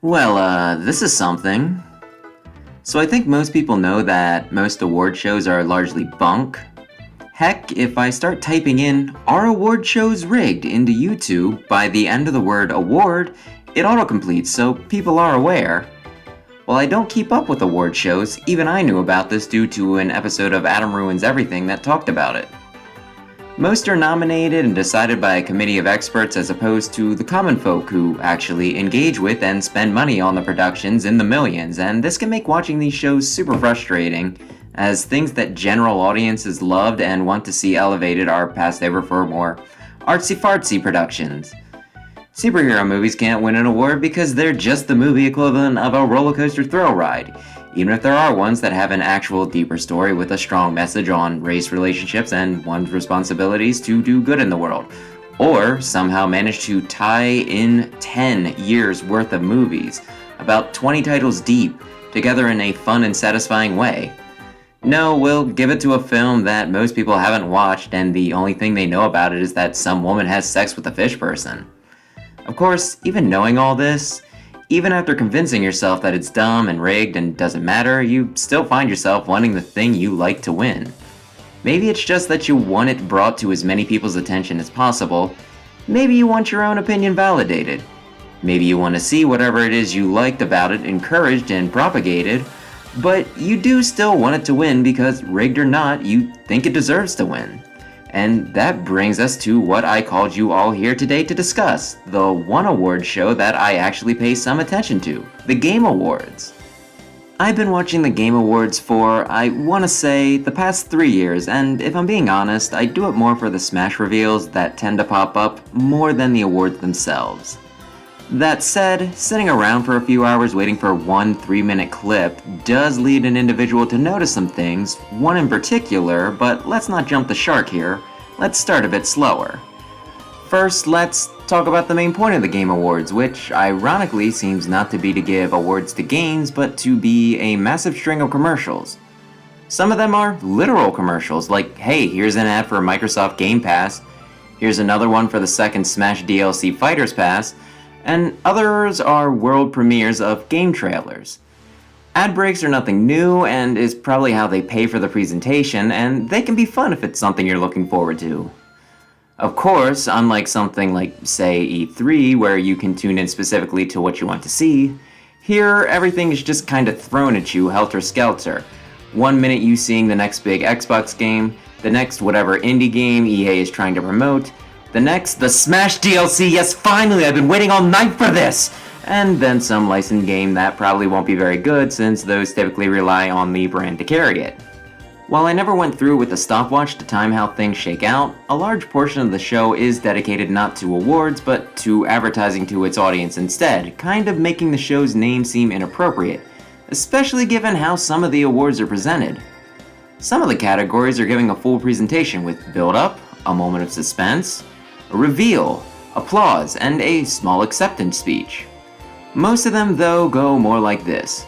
This is something. So I think most people know that most award shows are largely bunk. Heck, if I start typing in, "Are award shows rigged?" into YouTube, by the end of the word award, it autocompletes, so people are aware. While I don't keep up with award shows, even I knew about this due to an episode of Adam Ruins Everything that talked about it. Most are nominated and decided by a committee of experts as opposed to the common folk who actually engage with and spend money on the productions in the millions, and this can make watching these shows super frustrating, as things that general audiences loved and want to see elevated are passed over for more artsy-fartsy productions. Superhero movies can't win an award because they're just the movie equivalent of a roller coaster thrill ride, even if there are ones that have an actual deeper story with a strong message on race relationships and one's responsibilities to do good in the world, or somehow manage to tie in 10 years worth of movies, about 20 titles deep, together in a fun and satisfying way. No, we'll give it to a film that most people haven't watched and the only thing they know about it is that some woman has sex with a fish person. Of course, even knowing all this, even after convincing yourself that it's dumb and rigged and doesn't matter, you still find yourself wanting the thing you like to win. Maybe it's just that you want it brought to as many people's attention as possible. Maybe you want your own opinion validated. Maybe you want to see whatever it is you liked about it encouraged and propagated, but you do still want it to win because, rigged or not, you think it deserves to win. And that brings us to what I called you all here today to discuss, the one award show that I actually pay some attention to, the Game Awards. I've been watching the Game Awards for, I want to say, the past 3 years, and if I'm being honest, I do it more for the Smash reveals that tend to pop up more than the awards themselves. That said, sitting around for a few hours waiting for one 3-minute clip does lead an individual to notice some things, one in particular, but let's not jump the shark here. Let's start a bit slower. First, let's talk about the main point of the Game Awards, which ironically seems not to be to give awards to games, but to be a massive string of commercials. Some of them are literal commercials, like, hey, here's an ad for Microsoft Game Pass, here's another one for the second Smash DLC Fighters Pass, and others are world premieres of game trailers. Ad breaks are nothing new and is probably how they pay for the presentation, and they can be fun if it's something you're looking forward to. Of course, unlike something like, say, E3, where you can tune in specifically to what you want to see, here everything is just kind of thrown at you helter-skelter. 1 minute you seeing the next big Xbox game, the next whatever indie game EA is trying to promote, the next, the Smash DLC, yes finally, I've been waiting all night for this! And then some licensed game that probably won't be very good since those typically rely on the brand to carry it. While I never went through with a stopwatch to time how things shake out, a large portion of the show is dedicated not to awards but to advertising to its audience instead, kind of making the show's name seem inappropriate, especially given how some of the awards are presented. Some of the categories are giving a full presentation with build-up, a moment of suspense, a reveal, applause, and a small acceptance speech. Most of them, though, go more like this.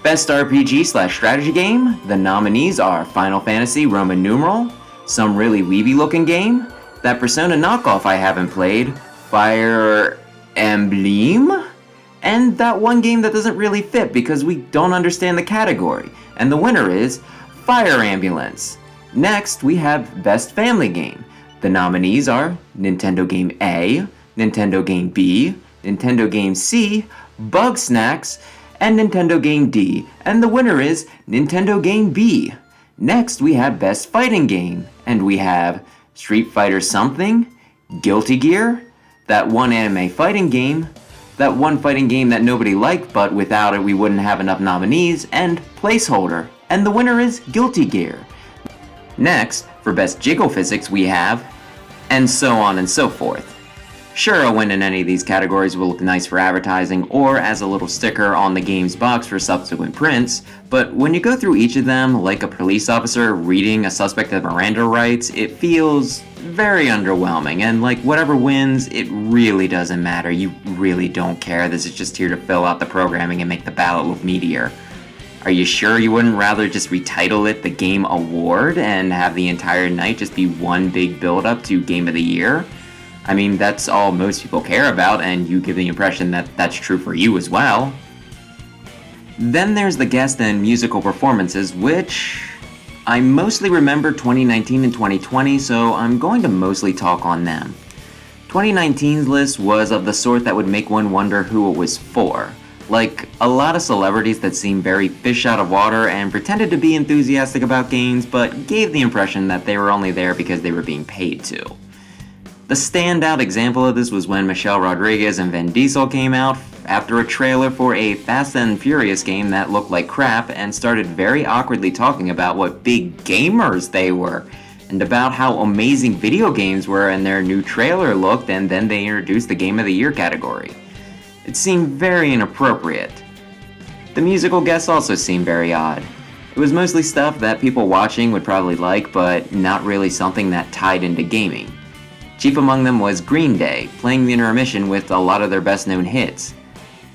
Best RPG/strategy game, the nominees are Final Fantasy Roman numeral, some really weeby looking game, that Persona knockoff I haven't played, Fire Emblem, and that one game that doesn't really fit because we don't understand the category, and the winner is Fire Ambulance. Next, we have Best Family Game. The nominees are Nintendo Game A, Nintendo Game B, Nintendo Game C, Bug Snacks, and Nintendo Game D, and the winner is Nintendo Game B. Next, we have Best Fighting Game, and we have Street Fighter Something, Guilty Gear, that one anime fighting game, that one fighting game that nobody liked, but without it we wouldn't have enough nominees, and Placeholder, and the winner is Guilty Gear. Next, for Best Jiggle Physics we have, and so on and so forth. Sure, a win in any of these categories will look nice for advertising or as a little sticker on the game's box for subsequent prints, but when you go through each of them like a police officer reading a suspect's Miranda rights, it feels very underwhelming, and like whatever wins, it really doesn't matter. You really don't care. This is just here to fill out the programming and make the ballot look meatier. Are you sure you wouldn't rather just retitle it the Game Award and have the entire night just be one big build-up to Game of the Year? I mean, that's all most people care about, and you give the impression that that's true for you as well. Then there's the guest and musical performances, which I mostly remember 2019 and 2020, so I'm going to mostly talk on them. 2019's list was of the sort that would make one wonder who it was for. Like, a lot of celebrities that seemed very fish out of water and pretended to be enthusiastic about games, but gave the impression that they were only there because they were being paid to. The standout example of this was when Michelle Rodriguez and Vin Diesel came out after a trailer for a Fast and Furious game that looked like crap and started very awkwardly talking about what big gamers they were, and about how amazing video games were and their new trailer looked, and then they introduced the Game of the Year category. It seemed very inappropriate. The musical guests also seemed very odd. It was mostly stuff that people watching would probably like, but not really something that tied into gaming. Chief among them was Green Day, playing the intermission with a lot of their best-known hits.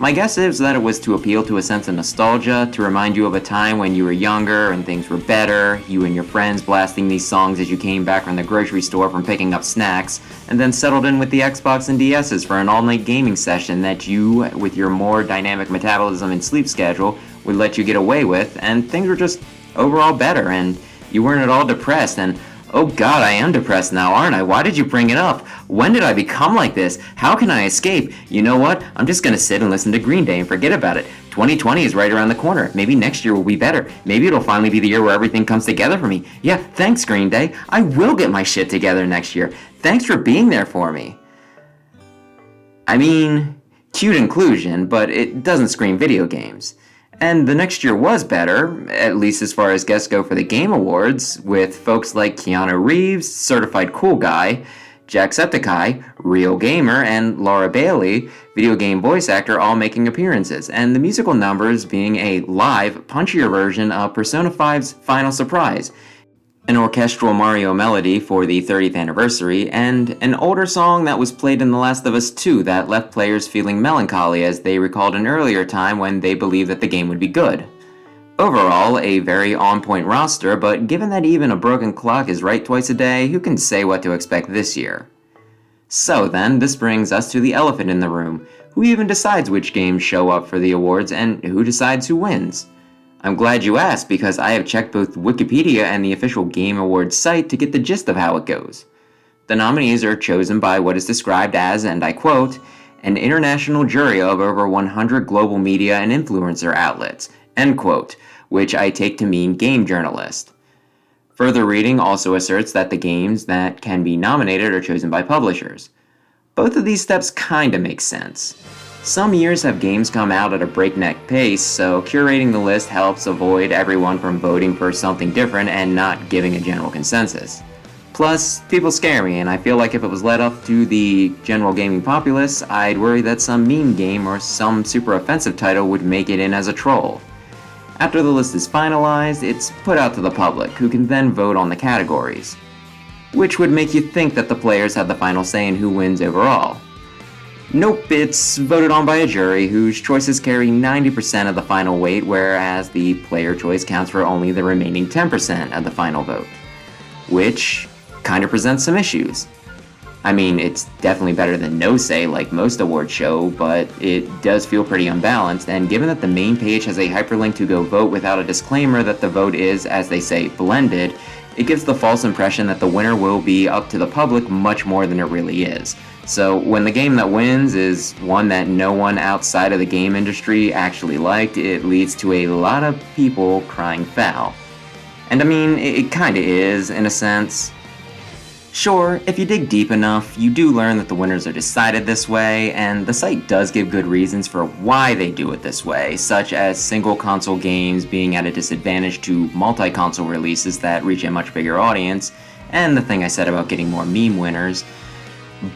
My guess is that it was to appeal to a sense of nostalgia, to remind you of a time when you were younger and things were better, you and your friends blasting these songs as you came back from the grocery store from picking up snacks, and then settled in with the Xbox and DS's for an all-night gaming session that you, with your more dynamic metabolism and sleep schedule, would let you get away with, and things were just overall better, and you weren't at all depressed, and oh god, I am depressed now, aren't I? Why did you bring it up? When did I become like this? How can I escape? You know what? I'm just gonna sit and listen to Green Day and forget about it. 2020 is right around the corner. Maybe next year will be better. Maybe it'll finally be the year where everything comes together for me. Yeah, thanks Green Day. I will get my shit together next year. Thanks for being there for me. I mean, cute inclusion, but it doesn't scream video games. And the next year was better, at least as far as guests go for the Game Awards, with folks like Keanu Reeves, Certified Cool Guy, Jacksepticeye, Real Gamer, and Laura Bailey, video game voice actor, all making appearances, and the musical numbers being a live, punchier version of Persona 5's Final Surprise, an orchestral Mario melody for the 30th anniversary, and an older song that was played in The Last of Us 2 that left players feeling melancholy as they recalled an earlier time when they believed that the game would be good. Overall, a very on-point roster, but given that even a broken clock is right twice a day, who can say what to expect this year? So then, this brings us to the elephant in the room. Who even decides which games show up for the awards, and who decides who wins? I'm glad you asked, because I have checked both Wikipedia and the official Game Awards site to get the gist of how it goes. The nominees are chosen by what is described as, and I quote, an international jury of over 100 global media and influencer outlets, end quote, which I take to mean game journalists. Further reading also asserts that the games that can be nominated are chosen by publishers. Both of these steps kinda make sense. Some years have games come out at a breakneck pace, so curating the list helps avoid everyone from voting for something different and not giving a general consensus. Plus, people scare me, and I feel like if it was led up to the general gaming populace, I'd worry that some meme game or some super offensive title would make it in as a troll. After the list is finalized, it's put out to the public, who can then vote on the categories, which would make you think that the players have the final say in who wins overall. Nope, it's voted on by a jury whose choices carry 90% of the final weight, whereas the player choice counts for only the remaining 10% of the final vote. Which kind of presents some issues. I mean, it's definitely better than no say like most awards show, but it does feel pretty unbalanced, and given that the main page has a hyperlink to go vote without a disclaimer that the vote is, as they say, blended, it gives the false impression that the winner will be up to the public much more than it really is. So when the game that wins is one that no one outside of the game industry actually liked, it leads to a lot of people crying foul. And I mean, it kinda is, in a sense. Sure, if you dig deep enough, you do learn that the winners are decided this way, and the site does give good reasons for why they do it this way, such as single console games being at a disadvantage to multi-console releases that reach a much bigger audience, and the thing I said about getting more meme winners.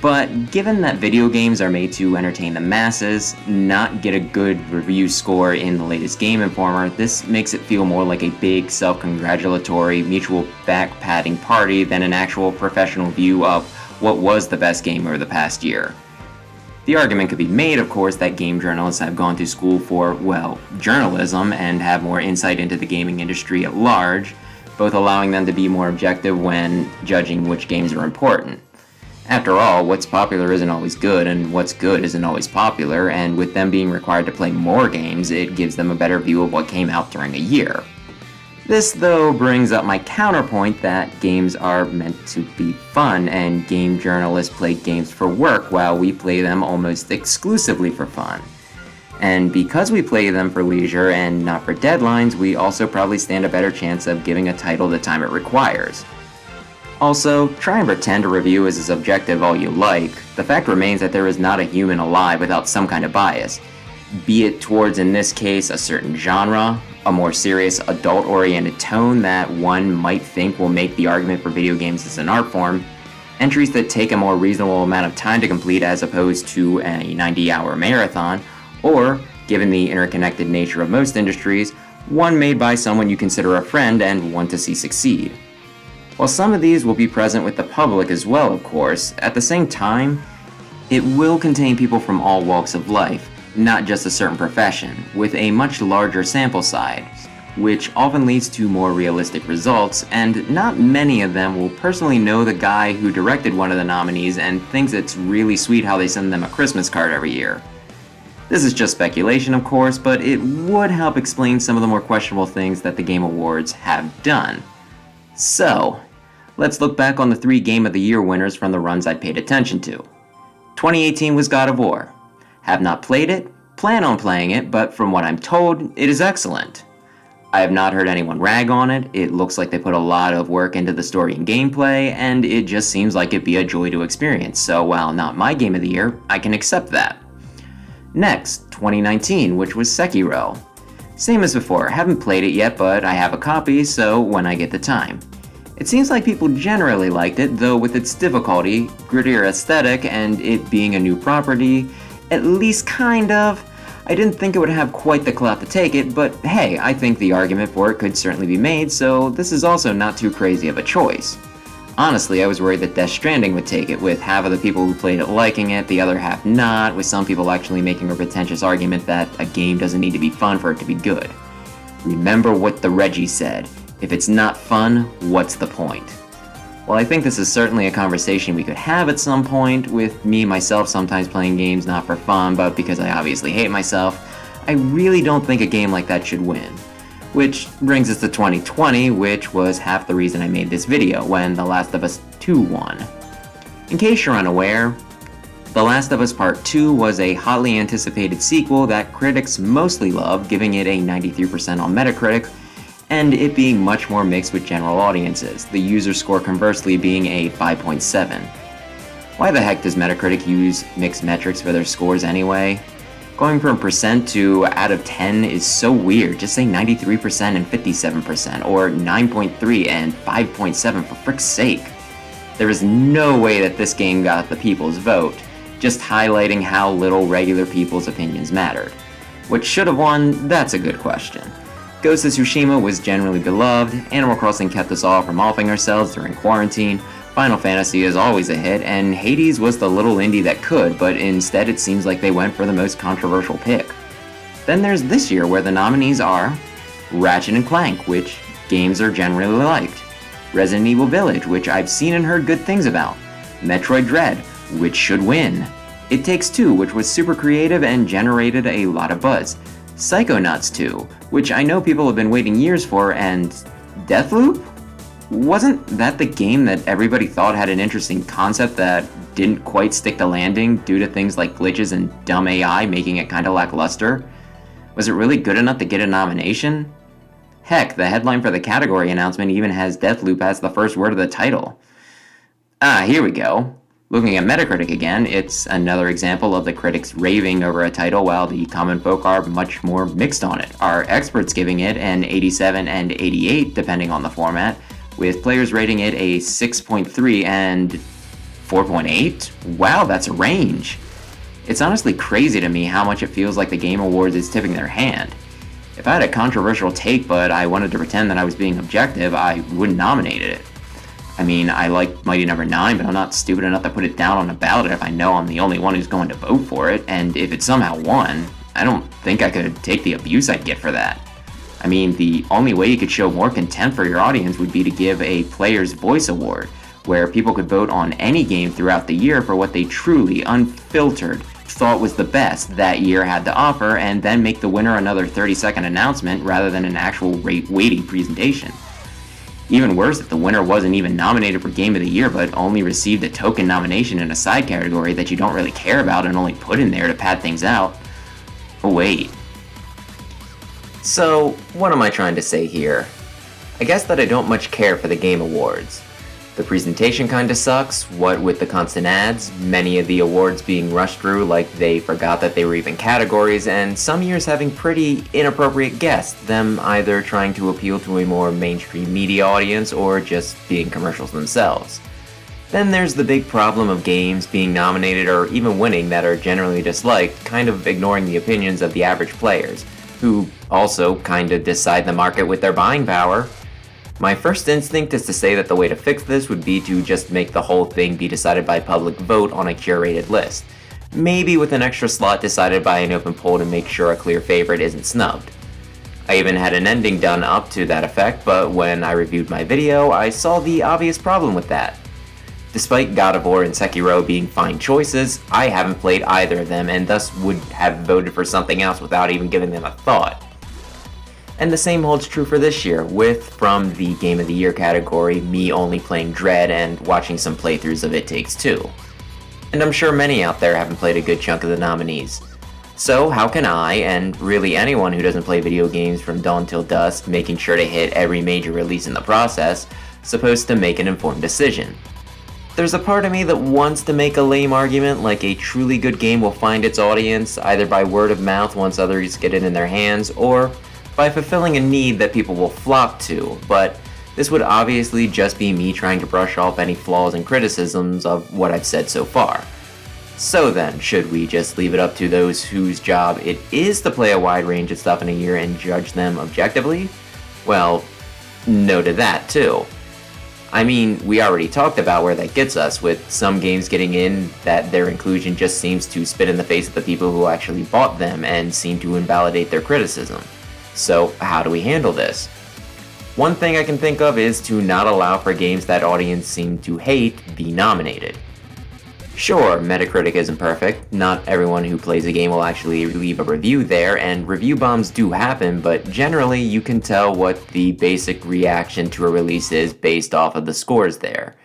But given that video games are made to entertain the masses, not get a good review score in the latest Game Informer, this makes it feel more like a big self-congratulatory, mutual back-patting party than an actual professional view of what was the best game over the past year. The argument could be made, of course, that game journalists have gone to school for, well, journalism and have more insight into the gaming industry at large, both allowing them to be more objective when judging which games are important. After all, what's popular isn't always good, and what's good isn't always popular, and with them being required to play more games, it gives them a better view of what came out during a year. This, though, brings up my counterpoint that games are meant to be fun, and game journalists play games for work while we play them almost exclusively for fun. And because we play them for leisure and not for deadlines, we also probably stand a better chance of giving a title the time it requires. Also, try and pretend a review is as objective all you like. The fact remains that there is not a human alive without some kind of bias, be it towards, in this case, a certain genre, a more serious adult-oriented tone that one might think will make the argument for video games as an art form, entries that take a more reasonable amount of time to complete as opposed to a 90-hour marathon, or, given the interconnected nature of most industries, one made by someone you consider a friend and want to see succeed. While some of these will be present with the public as well, of course, at the same time, it will contain people from all walks of life, not just a certain profession, with a much larger sample size, which often leads to more realistic results, and not many of them will personally know the guy who directed one of the nominees and thinks it's really sweet how they send them a Christmas card every year. This is just speculation, of course, but it would help explain some of the more questionable things that the Game Awards have done. So, let's look back on the 3 Game of the Year winners from the runs I paid attention to. 2018 was God of War. Have not played it, plan on playing it, but from what I'm told, it is excellent. I have not heard anyone rag on it, it looks like they put a lot of work into the story and gameplay, and it just seems like it'd be a joy to experience, so while not my Game of the Year, I can accept that. Next, 2019, which was Sekiro. Same as before, haven't played it yet, but I have a copy, so when I get the time. It seems like people generally liked it, though with its difficulty, grittier aesthetic, and it being a new property, at least kind of. I didn't think it would have quite the clout to take it, but hey, I think the argument for it could certainly be made, so this is also not too crazy of a choice. Honestly, I was worried that Death Stranding would take it, with half of the people who played it liking it, the other half not, with some people actually making a pretentious argument that a game doesn't need to be fun for it to be good. Remember what the Reggie said, if it's not fun, what's the point? While I think this is certainly a conversation we could have at some point, with me myself sometimes playing games not for fun, but because I obviously hate myself, I really don't think a game like that should win. Which brings us to 2020, which was half the reason I made this video, when The Last of Us 2 won. In case you're unaware, The Last of Us Part 2 was a hotly anticipated sequel that critics mostly loved, giving it a 93% on Metacritic, and it being much more mixed with general audiences, the user score conversely being a 5.7. Why the heck does Metacritic use mixed metrics for their scores anyway? Going from percent to out of 10 is so weird, just say 93% and 57%, or 9.3 and 5.7 for frick's sake. There is no way that this game got the people's vote, just highlighting how little regular people's opinions mattered. What should have won, that's a good question. Ghost of Tsushima was generally beloved, Animal Crossing kept us all from offing ourselves during quarantine, Final Fantasy is always a hit, and Hades was the little indie that could, but instead it seems like they went for the most controversial pick. Then there's this year where the nominees are Ratchet & Clank, which games are generally liked, Resident Evil Village, which I've seen and heard good things about, Metroid Dread, which should win, It Takes Two, which was super creative and generated a lot of buzz, Psychonauts 2, which I know people have been waiting years for, and Deathloop? Wasn't that the game that everybody thought had an interesting concept that didn't quite stick the landing due to things like glitches and dumb AI making it kinda lackluster? Was it really good enough to get a nomination? Heck, the headline for the category announcement even has Deathloop as the first word of the title. Here we go. Looking at Metacritic again, it's another example of the critics raving over a title while the common folk are much more mixed on it. Our experts giving it an 87 and 88 depending on the format, with players rating it a 6.3 and 4.8? Wow, that's a range. It's honestly crazy to me how much it feels like the Game Awards is tipping their hand. If I had a controversial take but I wanted to pretend that I was being objective, I wouldn't nominate it. I mean, I like Mighty Number 9, but I'm not stupid enough to put it down on a ballot if I know I'm the only one who's going to vote for it, and if it somehow won, I don't think I could take the abuse I'd get for that. I mean, the only way you could show more contempt for your audience would be to give a Player's Voice Award, where people could vote on any game throughout the year for what they truly, unfiltered, thought was the best that year had to offer, and then make the winner another 30-second announcement rather than an actual weighty presentation. Even worse, if the winner wasn't even nominated for Game of the Year but only received a token nomination in a side category that you don't really care about and only put in there to pad things out. Oh wait. So, what am I trying to say here? I guess that I don't much care for the Game Awards. The presentation kinda sucks, what with the constant ads, many of the awards being rushed through like they forgot that they were even categories, and some years having pretty inappropriate guests, them either trying to appeal to a more mainstream media audience or just being commercials themselves. Then there's the big problem of games being nominated or even winning that are generally disliked, kind of ignoring the opinions of the average players, who also kinda decide the market with their buying power. My first instinct is to say that the way to fix this would be to just make the whole thing be decided by public vote on a curated list, maybe with an extra slot decided by an open poll to make sure a clear favorite isn't snubbed. I even had an ending done up to that effect, but when I reviewed my video, I saw the obvious problem with that. Despite God of War and Sekiro being fine choices, I haven't played either of them and thus would have voted for something else without even giving them a thought. And the same holds true for this year, with, from the Game of the Year category, me only playing Dread and watching some playthroughs of It Takes Two. And I'm sure many out there haven't played a good chunk of the nominees. So how can I, and really anyone who doesn't play video games from dawn till dusk, making sure to hit every major release in the process, supposed to make an informed decision? There's a part of me that wants to make a lame argument like a truly good game will find its audience either by word of mouth once others get it in their hands, or by fulfilling a need that people will flock to, but this would obviously just be me trying to brush off any flaws and criticisms of what I've said so far. So then, should we just leave it up to those whose job it is to play a wide range of stuff in a year and judge them objectively? Well, no to that too. I mean, we already talked about where that gets us, with some games getting in that their inclusion just seems to spit in the face of the people who actually bought them and seem to invalidate their criticism. So how do we handle this? One thing I can think of is to not allow for games that audience seem to hate be nominated. Sure, Metacritic isn't perfect, not everyone who plays a game will actually leave a review there, and review bombs do happen, but generally you can tell what the basic reaction to a release is based off of the scores there.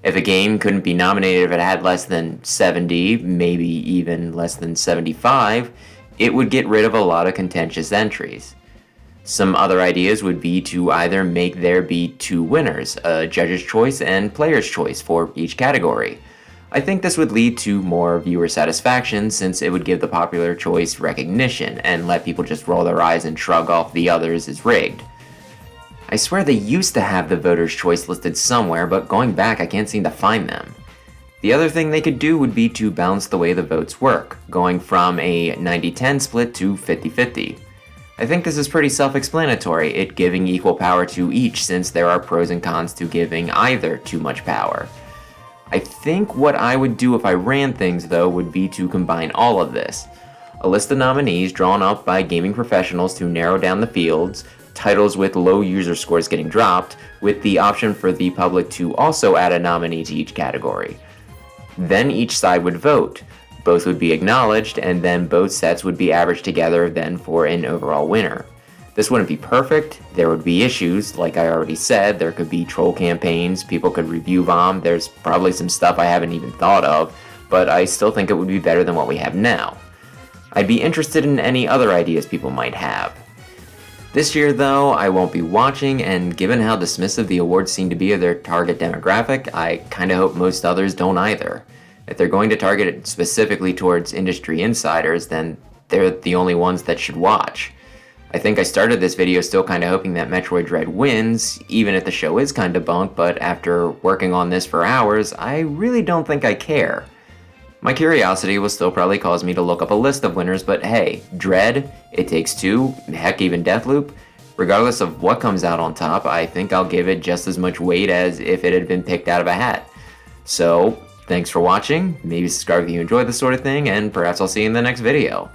If a game couldn't be nominated if it had less than 70, maybe even less than 75, it would get rid of a lot of contentious entries. Some other ideas would be to either make there be two winners, a judge's choice and player's choice for each category. I think this would lead to more viewer satisfaction since it would give the popular choice recognition and let people just roll their eyes and shrug off the others as rigged. I swear they used to have the voter's choice listed somewhere, but going back I can't seem to find them. The other thing they could do would be to balance the way the votes work, going from a 90-10 split to 50-50. I think this is pretty self-explanatory, it giving equal power to each since there are pros and cons to giving either too much power. I think what I would do if I ran things though would be to combine all of this. A list of nominees drawn up by gaming professionals to narrow down the fields, titles with low user scores getting dropped, with the option for the public to also add a nominee to each category. Then each side would vote. Both would be acknowledged, and then both sets would be averaged together then for an overall winner. This wouldn't be perfect, there would be issues, like I already said, there could be troll campaigns, people could review bomb, there's probably some stuff I haven't even thought of, but I still think it would be better than what we have now. I'd be interested in any other ideas people might have. This year though, I won't be watching, and given how dismissive the awards seem to be of their target demographic, I kinda hope most others don't either. If they're going to target it specifically towards industry insiders, then they're the only ones that should watch. I think I started this video still kinda hoping that Metroid Dread wins, even if the show is kinda bunk, but after working on this for hours, I really don't think I care. My curiosity will still probably cause me to look up a list of winners, but hey, Dread, It Takes Two, heck even Deathloop, regardless of what comes out on top, I think I'll give it just as much weight as if it had been picked out of a hat. So, thanks for watching, maybe subscribe if you enjoy this sort of thing, and perhaps I'll see you in the next video.